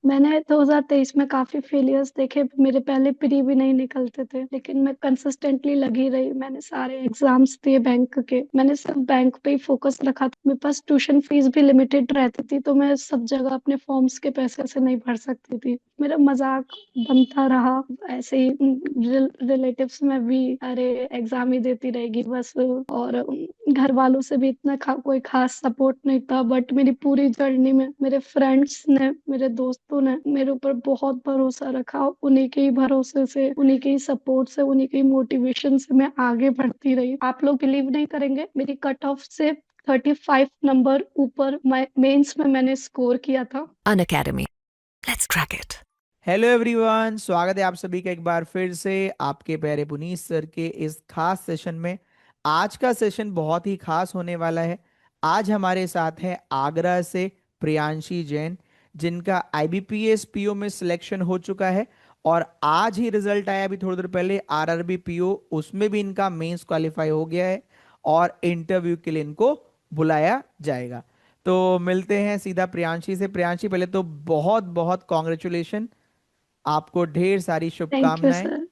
मैंने 2023 में काफी फेलियर्स देखे। मेरे पहले प्री भी नहीं निकलते थे, लेकिन मैं कंसिस्टेंटली लगी रही। मैंने सारे एग्जाम्स दिए बैंक के। मैंने सब बैंक पे ही फोकस रखा था। मेरे पास ट्यूशन फीस भी लिमिटेड रहती थी, तो मैं सब जगह अपने फॉर्म्स के पैसे से नहीं भर सकती थी। मेरा मजाक बनता रहा। ऐसे ही रिलेटिव्स में भी, अरे एग्जाम ही देती रहेगी बस। और घर वालों से भी इतना कोई खास सपोर्ट नहीं था। बट मेरी पूरी जर्नी में मेरे फ्रेंड्स ने, मेरे दोस्तों ने मेरे ऊपर बहुत भरोसा रखा। उन्हीं के ही भरोसे से, उन्हीं के ही सपोर्ट से, उन्हीं के ही मोटिवेशन से मैं आगे बढ़ती रही। आप लोग बिलीव नहीं करेंगे, मेरी कट ऑफ से 35 नंबर ऊपर मेंस में मैंने स्कोर किया था। An academy. Let's crack it. Hello everyone, स्वागत है आप सभी का एक बार फिर से आपके प्यारे पुनीत सर के इस खास सेशन में। आज का सेशन बहुत ही खास होने वाला है। आज हमारे साथ है आगरा से प्रियांशी जैन, जिनका आईबीपीएस पीओ में सिलेक्शन हो चुका है और आज ही रिजल्ट आया, अभी थोड़ी देर पहले आरआरबी पीओ, उसमें भी इनका मेंस क्वालिफाई हो गया है और इंटरव्यू के लिए इनको बुलाया जाएगा। तो मिलते हैं सीधा प्रियांशी से। प्रियांशी, पहले तो बहुत बहुत कॉन्ग्रेचुलेशन, आपको ढेर सारी थैंक यू शुभकामनाएं। सर। तो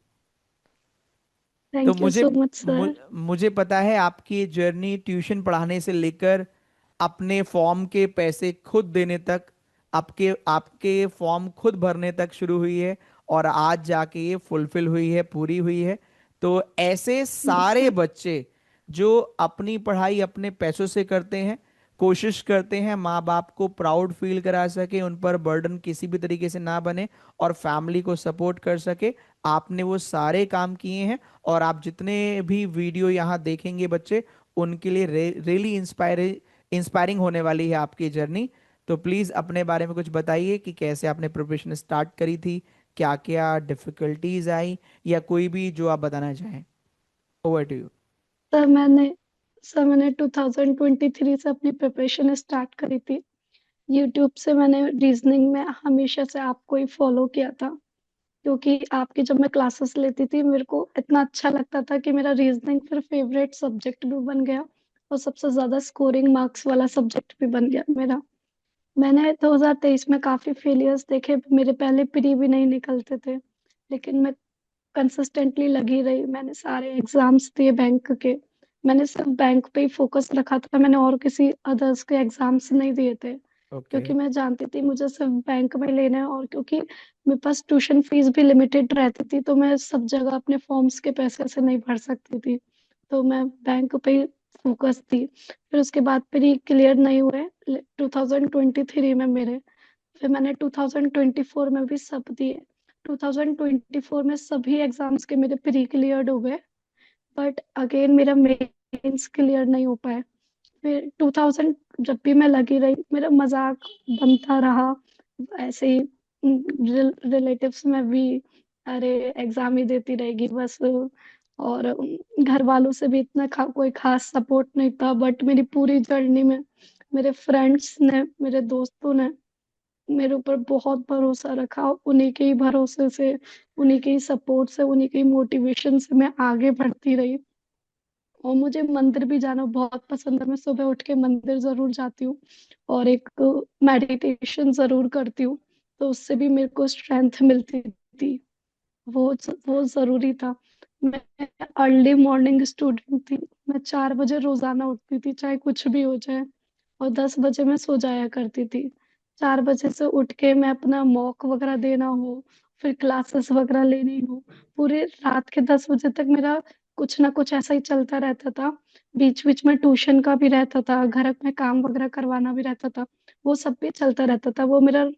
थैंक यू मुझे सो मच मु, सर। मुझे पता है आपकी जर्नी ट्यूशन पढ़ाने से लेकर अपने फॉर्म के पैसे खुद देने तक, आपके आपके फॉर्म खुद भरने तक शुरू हुई है और आज जाके ये फुलफिल हुई है, पूरी हुई है। तो ऐसे यस सारे सर। बच्चे जो अपनी पढ़ाई अपने पैसों से करते हैं, कोशिश करते हैं माँ बाप को प्राउड फील करा सके, उन पर बर्डन किसी भी तरीके से ना बने और फैमिली को सपोर्ट कर सके, आपने वो सारे काम किए हैं। और आप जितने भी वीडियो यहाँ देखेंगे बच्चे, उनके लिए रियली इंस्पायरिंग होने वाली है आपकी जर्नी। तो प्लीज अपने बारे में कुछ बताइए कि कैसे आपने प्रिपरेशन स्टार्ट करी थी, क्या क्या डिफिकल्टीज आई, या कोई भी जो आप बताना चाहें। Over to you. सर मैंने सर मैंने 2023 से अपनी प्रिपरेशन स्टार्ट करी थी। यूट्यूब से मैंने रीजनिंग में हमेशा से आपको ही फॉलो किया था, क्योंकि आपकी जब मैं क्लासेस लेती थी मेरे को इतना अच्छा लगता था कि मेरा रीजनिंग फिर फेवरेट सब्जेक्ट भी बन गया और सबसे ज्यादा स्कोरिंग मार्क्स वाला सब्जेक्ट भी बन गया मेरा। मैंने 2023 में काफी फेलियर्स देखे। मेरे पहले प्री भी नहीं निकलते थे, लेकिन मैं कंसिस्टेंटली लगी रही। मैंने सारे एग्जाम्स दिए बैंक के। मैंने सिर्फ बैंक पे ही फोकस रखा था। मैंने और किसी अदर्स के एग्जाम्स नहीं दिए थे, ओके। क्योंकि मैं जानती थी मुझे सिर्फ बैंक में लेना है। और क्योंकि मेरे पास ट्यूशन फीस भी लिमिटेड रहती थी, तो मैं सब जगह अपने फॉर्म्स के पैसे से नहीं भर सकती थी। तो मैं बैंक पे ही फोकस थी। फिर उसके बाद प्री क्लियर नहीं हुए 2023 में मेरे। फिर मैंने 2024 में भी सब दिए। 2024 में सभी एग्जाम्स के मेरे प्री क्लियर्ड हो गए, बट अगेन मेरा मेंस क्लियर नहीं हो पाया। फिर 2000 जब भी मैं लगी रही, मेरा मजाक बनता रहा। ऐसे ही रिलेटिव्स में भी, अरे एग्जाम ही देती रहेगी बस। और घर वालों से भी इतना कोई खास सपोर्ट नहीं था। बट मेरी पूरी जर्नी में मेरे फ्रेंड्स ने, मेरे दोस्तों ने मेरे ऊपर बहुत भरोसा रखा। उन्हीं के ही भरोसे से, उन्हीं के ही सपोर्ट से, उन्हीं के ही मोटिवेशन से मैं आगे बढ़ती रही। और मुझे मंदिर भी जाना बहुत पसंद है। मैं सुबह उठ के मंदिर जरूर जाती हूँ और एक मेडिटेशन जरूर करती हूँ। तो उससे भी मेरे को स्ट्रेंथ मिलती थी। वो जरूरी था। मैं अर्ली मॉर्निंग स्टूडेंट थी। मैं 4 बजे रोजाना उठती थी, चाहे कुछ भी हो जाए। और 10 बजे मैं सो जाया करती थी। 4 बजे से उठ के मैं अपना मॉक वगैरह देना हो, फिर क्लासेस वगैरह लेनी हो, पूरे रात के 10 बजे तक मेरा कुछ ना कुछ ऐसा ही चलता रहता था। बीच बीच में ट्यूशन का भी रहता था, घर में काम वगैरह करवाना भी रहता था। वो सब भी चलता रहता था। वो मेरा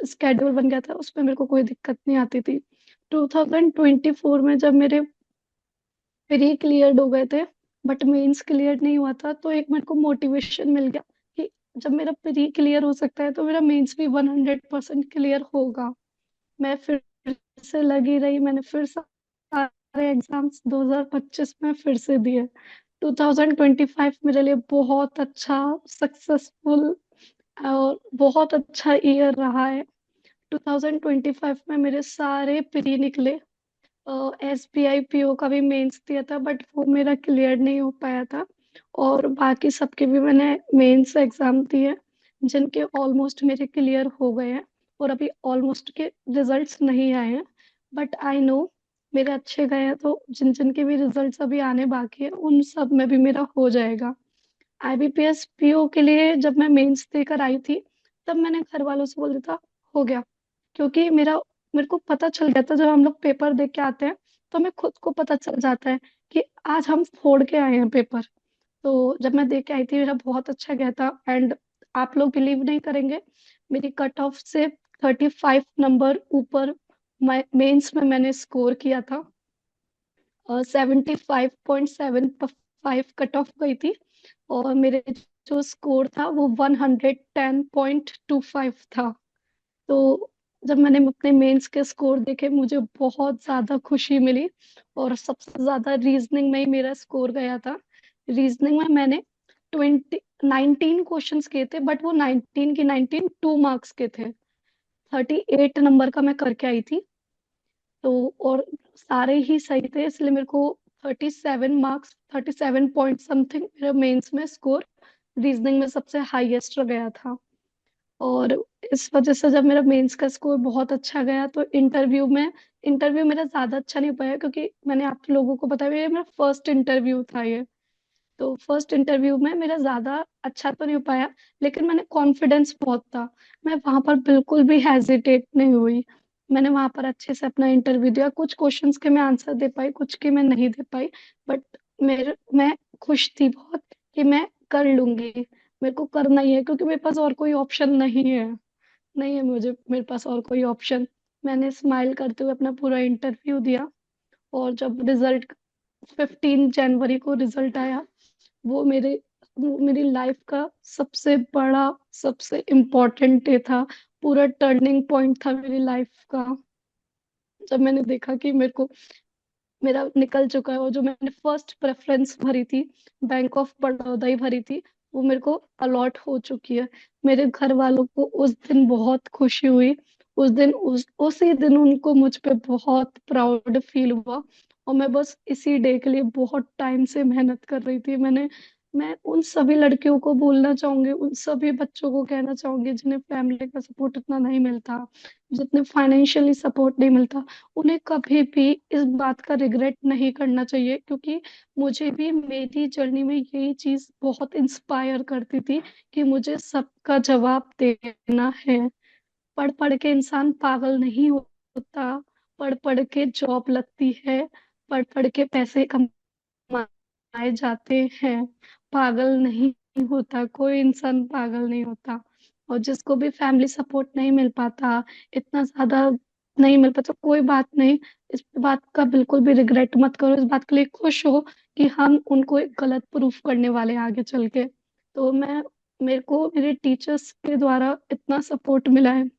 स्केड्यूल बन गया था, उसमें मेरे को कोई दिक्कत नहीं आती थी। 2024 में जब मेरे प्री क्लियर्ड हो गए थे, बट मेंस क्लियर नहीं हुआ था, तो एक मेरे को मोटिवेशन मिल गया कि जब मेरा प्री क्लियर हो सकता है तो मेरा मेंस भी 100% क्लियर होगा। मैं फिर से लगी रही। मैंने फिर सारे एग्जाम्स 2025 में फिर से दिए। 2025 मेरे लिए बहुत अच्छा, सक्सेसफुल और बहुत अच्छा ईयर रहा है। 2025 में मेरे सारे प्री निकले। एसबीआई पीओ का भी मेंस दिया था, बट वो मेरा क्लियर नहीं हो पाया था। और बाकी सबके भी मैंने मेंस एग्जाम दिए, जिनके ऑलमोस्ट मेरे क्लियर हो गए हैं। और अभी ऑलमोस्ट के रिजल्ट्स नहीं आए हैं। बट आई नो मेरे अच्छे गए हैं, तो जिन जिन के भी रिजल्ट्स अभी आने बाकी है उन सब में भी मेरा हो जाएगा। आईबीपीएस पीओ के लिए जब मैं मेंस देकर आई थी, तब मैंने घर वालों से बोल दिया था हो गया। क्योंकि मेरे को पता चल गया था, जब हम लोग पेपर दे के आते हैं तो हमें खुद को पता चल जाता है कि आज हम फोड़ के आए हैं पेपर। तो जब मैं दे के आई थी मेरा बहुत अच्छा गया था। एंड आप लोग बिलीव नहीं करेंगे, मेरी कट ऑफ से 35 नंबर ऊपर मेंस में मैंने स्कोर किया था। 75.75 कट ऑफ गई थी। और मेरे जो स्कोर था वो 110.25 था। तो जब मैंने अपने मेंस के स्कोर देखे मुझे बहुत ज्यादा खुशी मिली। और सबसे ज्यादा रीजनिंग में ही मेरा स्कोर गया था। रीजनिंग में मैंने 19 क्वेश्चंस किए थे, बट वो 19 की 19 2 मार्क्स के थे। 38 नंबर का मैं करके आई थी। तो और सारे ही सही थे, इसलिए मेरे को 37 मार्क्स, 37 पॉइंट समथिंग मेरा मेंस में स्कोर रीजनिंग में सबसे हाईएस्ट गया था। और इस वजह से जब मेरा मेंस का स्कोर बहुत अच्छा गया तो इंटरव्यू मेरा ज्यादा अच्छा नहीं पाया, क्योंकि मैंने आप लोगों को बताया ये मेरा फर्स्ट इंटरव्यू था ये। तो फर्स्ट इंटरव्यू में मेरा ज्यादा अच्छा तो नहीं हो पाया, लेकिन मैंने कॉन्फिडेंस बहुत था। मैं वहां पर बिल्कुल भी हेजिटेट नहीं हुई। मैंने वहां पर अच्छे से अपना इंटरव्यू दिया। कुछ क्वेश्चंस के मैं आंसर दे पाई, कुछ के मैं नहीं दे पाई। बट मैं खुश थी बहुत कि मैं कर लूंगी। मेरे को करना ही है, क्योंकि मेरे पास और कोई ऑप्शन नहीं है मुझे मेरे पास और कोई ऑप्शन। मैंने स्माइल करते हुए अपना पूरा इंटरव्यू दिया। और जब रिजल्ट 15 जनवरी को रिजल्ट आया, वो वो मेरी लाइफ का सबसे बड़ा, सबसे इम्पोर्टेंट डे था। पूरा टर्निंग पॉइंट था मेरी लाइफ का। जब मैंने देखा कि मेरे को मेरा निकल चुका है, और जो मैंने फर्स्ट प्रेफरेंस भरी थी, बैंक ऑफ बड़ौदा ही भरी थी, वो मेरे को अलॉट हो चुकी है। मेरे घर वालों को उस दिन बहुत खुशी हुई। उसी दिन उनको मुझ पे बहुत प्राउड फील हुआ। और मैं बस इसी डे के लिए बहुत टाइम से मेहनत कर रही थी। मैं उन सभी लड़कियों को बोलना चाहूंगी, उन सभी बच्चों को कहना चाहूंगी जिन्हें फैमिली का सपोर्ट इतना नहीं मिलता, जितने फाइनेंशियली सपोर्ट नहीं मिलता, उन्हें कभी भी इस बात का रिग्रेट नहीं करना चाहिए। क्योंकि मुझे भी मेरी जर्नी में यही चीज बहुत इंस्पायर करती थी कि मुझे सबका जवाब देना है। पढ़ पढ़ के इंसान पागल नहीं होता, पढ़ पढ़ के जॉब लगती है, पढ़ पढ़ के पैसे कमाए जाते हैं। पागल नहीं होता, कोई इंसान पागल नहीं होता। और जिसको भी फैमिली सपोर्ट नहीं मिल पाता, इतना ज्यादा नहीं मिल पाता, कोई बात नहीं। इस बात का बिल्कुल भी रिग्रेट मत करो, इस बात के लिए खुश हो कि हम उनको एक गलत प्रूफ करने वाले हैं आगे चल के। तो मेरे को मेरे टीचर्स के द्वारा इतना सपोर्ट मिला है,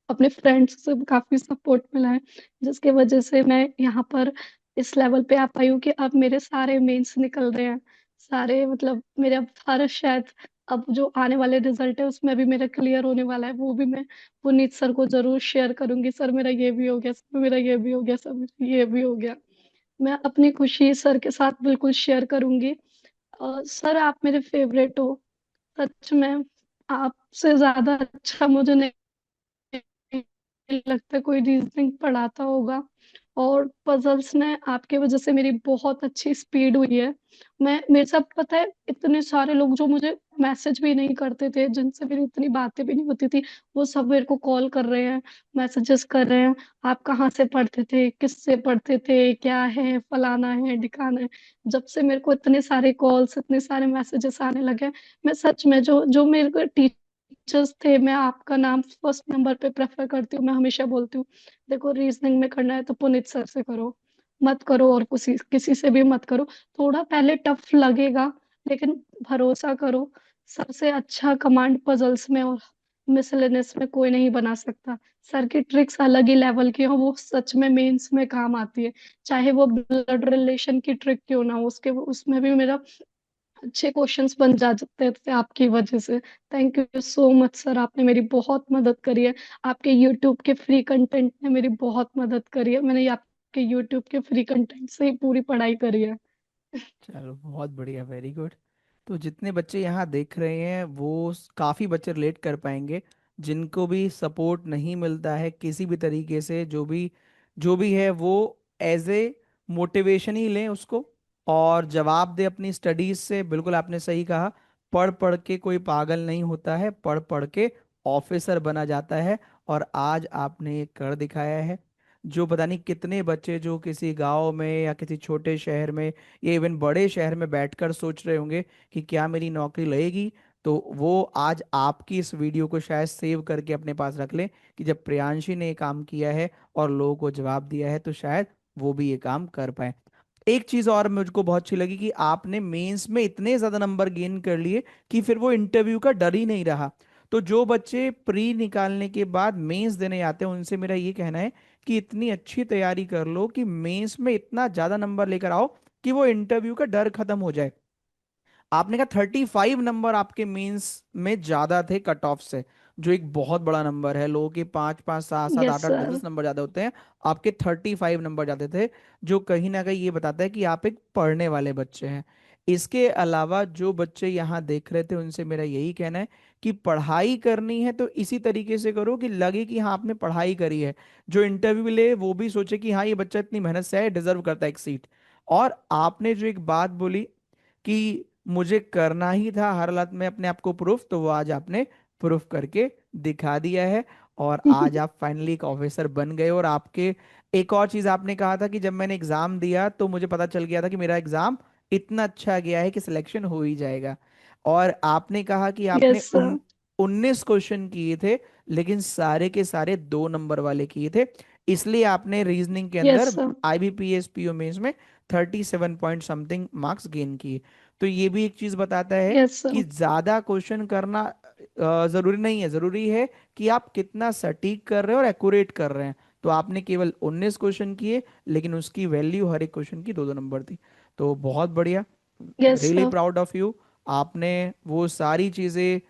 अपने फ्रेंड्स से काफी सपोर्ट मिला है, जिसकी वजह से मैं यहाँ पर इस लेवल पे आ पाई हूँ कि अब मेरे सारे मेंस निकल रहे हैं। सारे मतलब मेरे अब हर शायद अब जो आने वाले रिजल्ट है उसमें भी मेरा क्लियर होने वाला है। वो भी मैं पुनीत सर को जरूर शेयर करूंगी, सर मेरा ये भी हो गया, सर मेरा ये भी हो गया, सर मेरा ये भी हो गया। मैं अपनी खुशी सर के साथ बिल्कुल शेयर करूंगी। सर आप मेरे फेवरेट हो, सच में। आपसे ज्यादा अच्छा मुझे नहीं लगता कोई रीजनिंग पढ़ाता होगा। और पजल्स में आपके वजह से मेरी बहुत अच्छी स्पीड हुई है। मैं मेरे साथ पता है इतने सारे लोग जो मुझे मैसेज भी नहीं करते थे, जिनसे मेरी इतनी बातें भी नहीं होती थी, वो सब मेरे को कॉल कर रहे हैं, मैसेजेस कर रहे हैं। आप कहाँ से पढ़ते थे, किससे पढ़ते थे, क्या है, फलाना है, ढिकाना है। जब से मेरे को इतने सारे कॉल्स, इतने सारे मैसेजेस आने लगे, मैं सच में जो जो मेरे को टीचर्स थे, मैं आपका नाम फर्स्ट नंबर पे प्रेफर करती हूँ। मैं हमेशा बोलती हूँ देखो रीजनिंग में करना है तो पुनीत सर से करो, मत करो और किसी किसी से भी मत करो। थोड़ा पहले टफ लगेगा, लेकिन भरोसा करो, सबसे अच्छा कमांड पजल्स में और मिसलेनियस में कोई नहीं बना सकता। सर की ट्रिक्स अलग ही लेवल की हो, वो सच में मेंस में काम आती है। चाहे वो ब्लड रिलेशन की ट्रिक क्यों ना हो, उसके उसमें भी मेरा अच्छे क्वेश्चंस बन जाते थे आपकी वजह से। Thank you so much sir, आपने मेरी बहुत मदद करी है। आपके यूट्यूब के फ्री कंटेंट ने मेरी बहुत मदद करी है। मैंने आपके यूट्यूब के फ्री कंटेंट से ही पूरी पढ़ाई करी है। चलो बहुत बढ़िया, वेरी गुड। तो जितने बच्चे यहाँ देख रहे हैं वो काफ़ी बच्चे रिलेट कर पाएंगे। जिनको भी सपोर्ट नहीं मिलता है किसी भी तरीके से, जो भी है वो एज ए मोटिवेशन ही लें उसको, और जवाब दे अपनी स्टडीज से। बिल्कुल आपने सही कहा, पढ़ पढ़ के कोई पागल नहीं होता है, पढ़ पढ़ के ऑफिसर बना जाता है। और आज आपने ये कर दिखाया है। जो पता नहीं कितने बच्चे जो किसी गांव में या किसी छोटे शहर में या इवन बड़े शहर में बैठकर सोच रहे होंगे कि क्या मेरी नौकरी लगेगी, तो वो आज आपकी इस वीडियो को शायद सेव करके अपने पास रख लें कि जब प्रियांशी ने ये काम किया है और लोगों को जवाब दिया है, तो शायद वो भी ये काम कर पाए। एक चीज और मुझको बहुत अच्छी लगी कि आपने मेंस में इतने ज्यादा नंबर गेन कर लिए कि फिर वो इंटरव्यू का डर ही नहीं रहा। तो जो बच्चे प्री निकालने के बाद मेंस देने आते हैं, उनसे मेरा ये कहना है कि इतनी अच्छी तैयारी कर लो कि मेंस में इतना ज्यादा नंबर लेकर आओ कि वो इंटरव्यू का डर खत्म हो जाए। आपने कहा 35 नंबर आपके मेंस में ज्यादा थे कट ऑफ से, जो एक बहुत बड़ा नंबर है। लोगों के 5 5 7 7 यस 8 8 10 सर। 10 नंबर ज्यादा होते हैं, आपके 35 नंबर ज्यादा थे। जो कहीं ना कहीं ये बताता है कि आप एक पढ़ने वाले बच्चे हैं। इसके अलावा जो बच्चे यहाँ देख रहे थे, उनसे मेरा यही कहना है कि पढ़ाई करनी है तो इसी तरीके से करो कि लगे कि हाँ आपने पढ़ाई करी है। जो इंटरव्यू ले वो भी सोचे कि हाँ ये बच्चा इतनी मेहनत से है, डिजर्व करता है एक सीट। और आपने जो एक बात बोली कि मुझे करना ही था हर हालत में अपने आप को प्रूफ, तो वो आज आपने प्रूफ करके दिखा दिया है। और आज आप फाइनली एक ऑफिसर बन गए। और आपके एक और चीज आपने कहा था कि जब मैंने एग्जाम दिया तो मुझे पता चल गया था कि मेरा एग्जाम इतना अच्छा गया है कि सिलेक्शन हो ही जाएगा। और आपने कहा कि आपने यस सर। 19 क्वेश्चन किए थे, लेकिन सारे के सारे 2 नंबर वाले किए थे। इसलिए आपने रीजनिंग के यस अंदर सर। IBPS PO मेंस में 37 पॉइंट समथिंग मार्क्स गेन किए। तो ये भी एक चीज बताता है यस कि सर। ज्यादा क्वेश्चन करना जरूरी नहीं है, जरूरी है कि आप कितना सटीक कर रहे हैं और एक्यूरेट कर रहे हैं। तो आपने केवल 19 क्वेश्चन किए, लेकिन उसकी वैल्यू हर एक क्वेश्चन की 2 2 नंबर थी। तो बहुत बढ़िया, yes really sir. Proud of you. आपने वो सारी चीजें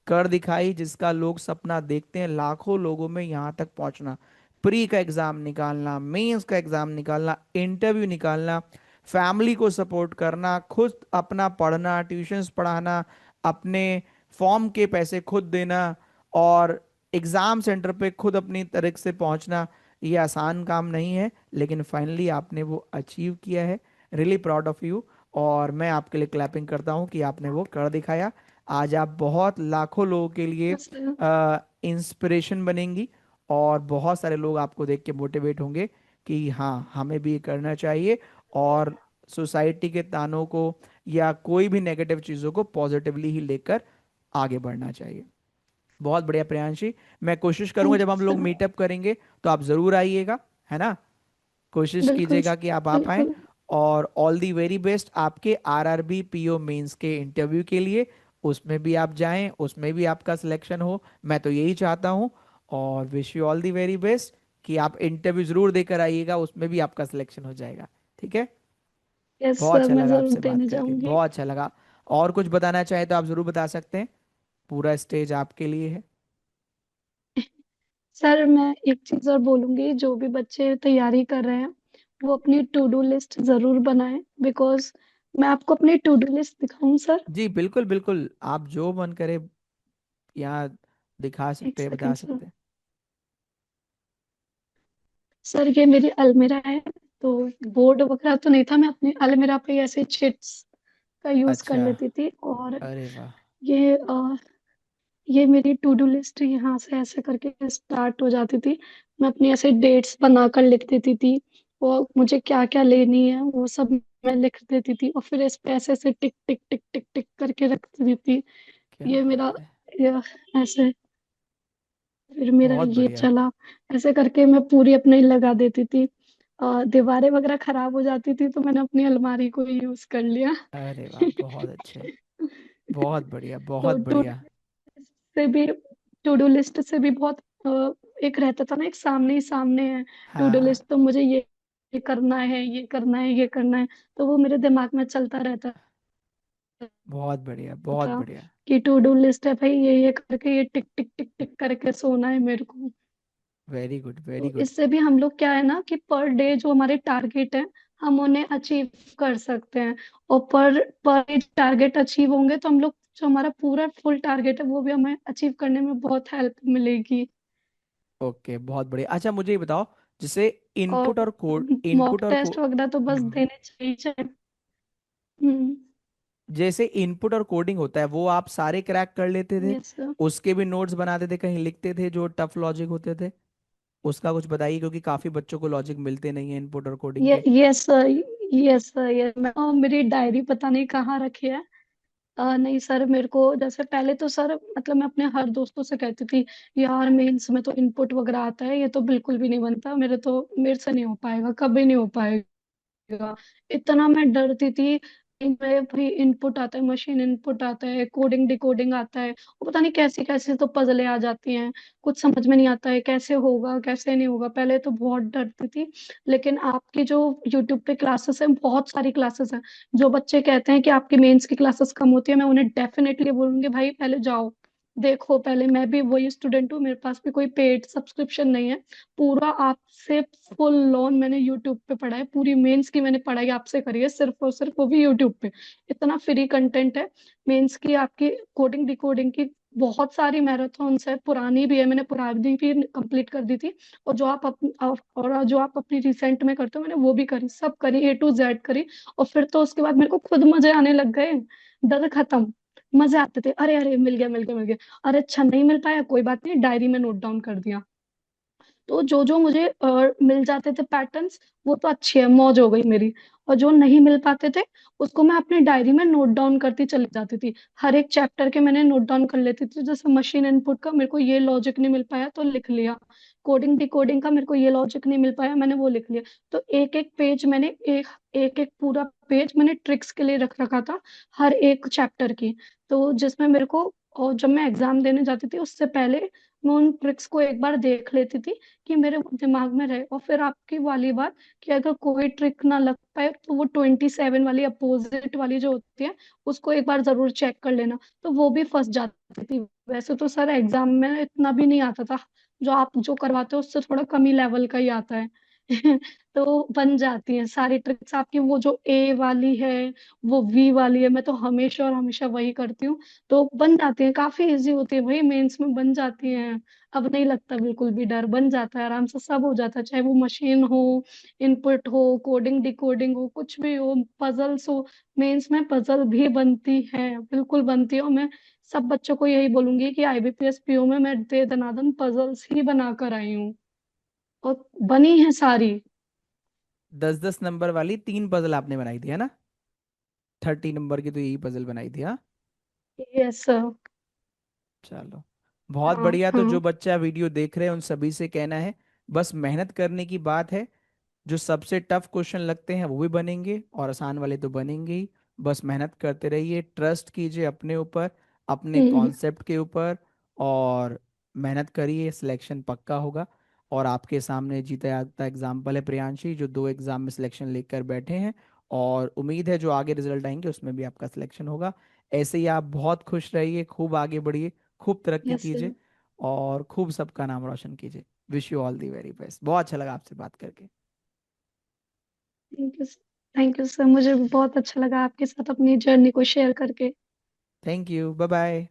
कर दिखाई जिसका लोग सपना देखते हैं, लाखों लोगों में यहाँ तक पहुंचना। प्री का एग्जाम निकालना, मेंस का एग्जाम निकालना, इंटरव्यू निकालना, फैमिली को सपोर्ट करना, खुद अपना पढ़ना, ट्यूशंस पढ़ाना, अपने फॉर्म के पैसे खुद देना, और एग्जाम सेंटर पे खुद अपनी तरह से पहुंचना। ये आसान काम नहीं है, लेकिन फाइनली आपने वो अचीव किया है। Really proud of you. और मैं आपके लिए क्लैपिंग करता हूँ कि आपने वो कर दिखाया। आज आप बहुत लाखों लोगों के लिए यस सर। इंस्पिरेशन बनेंगी, और बहुत सारे लोग आपको देख के मोटिवेट होंगे कि हाँ हमें भी ये करना चाहिए। और सोसाइटी के तानों को या कोई भी नेगेटिव चीज़ों को पॉजिटिवली ही लेकर आगे बढ़ना चाहिए। बहुत बढ़िया प्रियांशी। मैं कोशिश करूंगा थैंक जब यू हम लोग सर। मीटअप करेंगे तो आप जरूर आइएगा, है ना। कोशिश बिल्कुल कीजिएगा सर। कि आप आ पाएं। बिल्कुल। और ऑल दी वेरी बेस्ट आपके RRB PO मेंस के इंटरव्यू के लिए। उसमें भी आप जाएं, उसमें भी आपका सिलेक्शन हो, मैं तो यही चाहता हूं। और wish you all the very best कि आप इंटरव्यू जरूर देकर आइएगा, उसमें भी आपका सिलेक्शन हो जाएगा। ठीक है। यस बहुत सर, अच्छा मैं लगा जरूर आपसे बात देने करके, जाऊंगी। बहुत अच्छा लगा। और कुछ बताना चाहे तो आप जरूर बता सकते हैं, पूरा स्टेज आपके लिए है। सर मैं एक चीज और बोलूंगी, जो भी बच्चे तैयारी कर रहे हैं वो अपनी टू डू लिस्ट जरूर बनाएं, बिकॉज मैं आपको अपनी टू डू लिस्ट दिखाऊं सर? जी बिल्कुल बिल्कुल, आप जो मन करे यहाँ दिखा एक सकते हैं, बता सेकंड सर। सकते हैं। सर ये मेरी अलमीरा है, तो बोर्ड वगैरह तो नहीं था, मैं अपनी अलमीरा पे ऐसे चिट्स का यूज कर अच्छा। लेती थी। और अरे वाह। ये ये मेरी टू डू लिस्ट यहाँ से ऐसे करके स्टार्ट हो जाती थी। मैं अपनी ऐसे डेट्स बनाकर लिख देती थी, और मुझे क्या क्या लेनी है वो सब मैं लिख देती थी, और फिर इस पे ऐसे ऐसे टिक टिक टिक टिक टिक करके रख देती थी। क्या ये बात मेरा है। ये ऐसे, फिर मेरा बहुत ये बढ़िया। चला, ऐसे करके मैं पूरी अपनी लगा देती थी। दीवारें वगैरह खराब हो जाती थी तो मैंने अपनी अलमारी को यूज कर लिया। अरे वाह, बहुत अच्छे। बहुत बढ़िया, बहुत तो बढ़िया। से भी टू डू लिस्ट से भी बहुत एक रहता था ना, एक सामने ही सामने है टू डू हाँ। लिस्ट, तो मुझे ये करना है, ये करना है, ये करना है, तो वो मेरे दिमाग में चलता रहता बहुत बढ़िया, बहुत था बढ़िया। कि टू डू लिस्ट है भाई, ये करके ये टिक टिक टिक टिक करके सोना है मेरे को। वेरी गुड, वेरी तो गुड। इससे भी हम लोग क्या है ना कि पर डे जो हमारे टारगेट है हम उन्हें अचीव कर सकते हैं, और पर पर टारगेट अचीव होंगे तो हम लोग जो हमारा पूरा फुल टारगेट है वो भी हमें अचीव करने में बहुत हेल्प मिलेगी। ओके, बहुत बढ़िया। अच्छा मुझे ये बताओ, जैसे और इनपुट और कोड, मॉक इनपुट और टेस्ट वगैरह तो बस देने चाहिए। हम्म। जैसे इनपुट और कोडिंग होता है वो आप सारे क्रैक कर लेते थे? Yes sir. उसके भी नोट्स बनाते थे, कहीं लिखते थे जो टफ लॉजिक होते थे? उसका कुछ बताइए, क्योंकि काफी बच्चों को लॉजिक मिलते नहीं है इनपुट और कोडिंग ये के। Yes sir. यस सर, ये मैं मेरी डायरी पता नहीं कहाँ रखी है। नहीं सर, मेरे को जैसे पहले तो सर मतलब मैं अपने हर दोस्तों से कहती थी यार मेंस में तो इनपुट वगैरह आता है, ये तो बिल्कुल भी नहीं बनता, मेरे से नहीं हो पाएगा, कभी नहीं हो पाएगा। इतना मैं डरती थी कि मैं भाई इनपुट आता है, मशीन इनपुट आता है, कोडिंग डिकोडिंग आता है, वो पता नहीं कैसी कैसी तो पजलें आ जाती हैं, कुछ समझ में नहीं आता है कैसे होगा कैसे नहीं होगा, पहले तो बहुत डरती थी। लेकिन आपकी जो यूट्यूब पे क्लासेस हैं, बहुत सारी क्लासेस हैं। जो बच्चे कहते हैं कि आपकी मेंस की क्लासेस कम होती है, मैं उन्हें डेफिनेटली बोलूंगी भाई पहले जाओ देखो, पहले मैं भी वही स्टूडेंट हूँ, मेरे पास भी कोई पेड सब्सक्रिप्शन नहीं है। पूरा आपसे फुल लॉन मैंने यूट्यूब पे पढ़ा है, पूरी मेंस की मैंने पढ़ाई आपसे करी है, सिर्फ और सिर्फ वो भी यूट्यूब पे। इतना फ्री कंटेंट है मेंस की, आपकी कोडिंग डिकोडिंग की। बहुत सारी मैराथन्स है, पुरानी भी है, मैंने पुरानी भी कंप्लीट कर दी थी। और और जो आप अपनी रिसेंट में करते हो, मैंने वो भी करी, सब करी, A to Z करी। और फिर तो उसके बाद मेरे को खुद मजे आने लग गए। डर खत्म। मजे आते थे, अरे अरे मिल गया मिल गया मिल गया। अरे अच्छा नहीं मिल पाया, कोई बात नहीं, डायरी में नोट डाउन कर दिया। तो जो जो मुझे मिल जाते थे पैटर्न्स, वो तो अच्छी है, मौज हो गई मेरी। और जो नहीं मिल पाते थे, उसको मैं अपनी डायरी में नोट डाउन करती चली जाती थी। हर एक चैप्टर के मैंने नोट डाउन कर लेती थी, जैसे मशीन इनपुट का मेरे को ये लॉजिक नहीं मिल पाया तो लिख लिया, कोडिंग डिकोडिंग का मेरे को ये लॉजिक नहीं मिल पाया, मैंने वो लिख लिया। तो एक एक पेज मैंने एक एक पूरा पेज मैंने ट्रिक्स के लिए रख रखा था, हर एक चैप्टर की। तो जिसमें मेरे को, और जब मैं एग्जाम देने जाती थी उससे पहले मैं उन ट्रिक्स को एक बार देख लेती थी कि मेरे दिमाग में रहे। और फिर आपकी वाली बात कि अगर कोई ट्रिक ना लग पाए तो वो 27 वाली अपोजिट वाली जो होती है, उसको एक बार जरूर चेक कर लेना, तो वो भी फंस जाती थी। वैसे तो सर एग्जाम में इतना भी नहीं आता था, जो आप जो करवाते हो उससे थोड़ा कम ही लेवल का ही आता है। तो बन जाती हैं सारी ट्रिक्स आपकी, वो जो ए वाली है, वो वी वाली है, मैं तो हमेशा और हमेशा वही करती हूँ। तो बन जाती है, काफी इजी होती है भाई, मेंस में बन जाती हैं। अब नहीं लगता बिल्कुल भी डर, बन जाता है आराम से, सब हो जाता है, चाहे वो मशीन हो, इनपुट हो, कोडिंग डिकोडिंग हो, कुछ भी हो, पजल्स हो। मेंस में पजल भी बनती है, बिल्कुल बनती है। और मैं सब बच्चों को यही बोलूंगी कि IBPS PO में मैं दे दनादन पजल्स ही बना कर आई हूँ, और बनी है सारी। 10-10 नंबर वाली 3 पजल आपने बनाई थी है ना? 30 नंबर की तो यही पजल बनाई थी, हाँ? Yes sir. चलो, बहुत हाँ बढ़िया। तो जो हाँ। बच्चा वीडियो देख रहे हैं उन सभी से कहना है, बस मेहनत करने की बात है। जो सबसे टफ क्वेश्चन लगते हैं वो भी बनेंगे और आसान वाले तो बनेंगे ही। बस मेहनत करते रहिए, ट्रस्ट कीजिए अपने ऊपर, अपने हम्म। कॉन्सेप्ट के ऊपर, और मेहनत करिए, सिलेक्शन पक्का होगा। और आपके सामने जीता जागता एग्जाम्पल है प्रियांशी, जो 2 एग्जाम में सिलेक्शन लेकर बैठे हैं। और उम्मीद है जो आगे रिजल्ट आएंगे उसमें भी आपका सिलेक्शन होगा। ऐसे ही आप बहुत खुश रहिए, खूब आगे बढ़िए, खूब तरक्की यस सर। कीजिए, और खूब सबका नाम रोशन कीजिए। Wish you all the very best. बहुत अच्छा लगा आपसे बात करके। Thank you. Thank you sir, मुझे भी बहुत अच्छा लगा आपके साथ अपनी जर्नी को शेयर करके। Thank you, bye bye.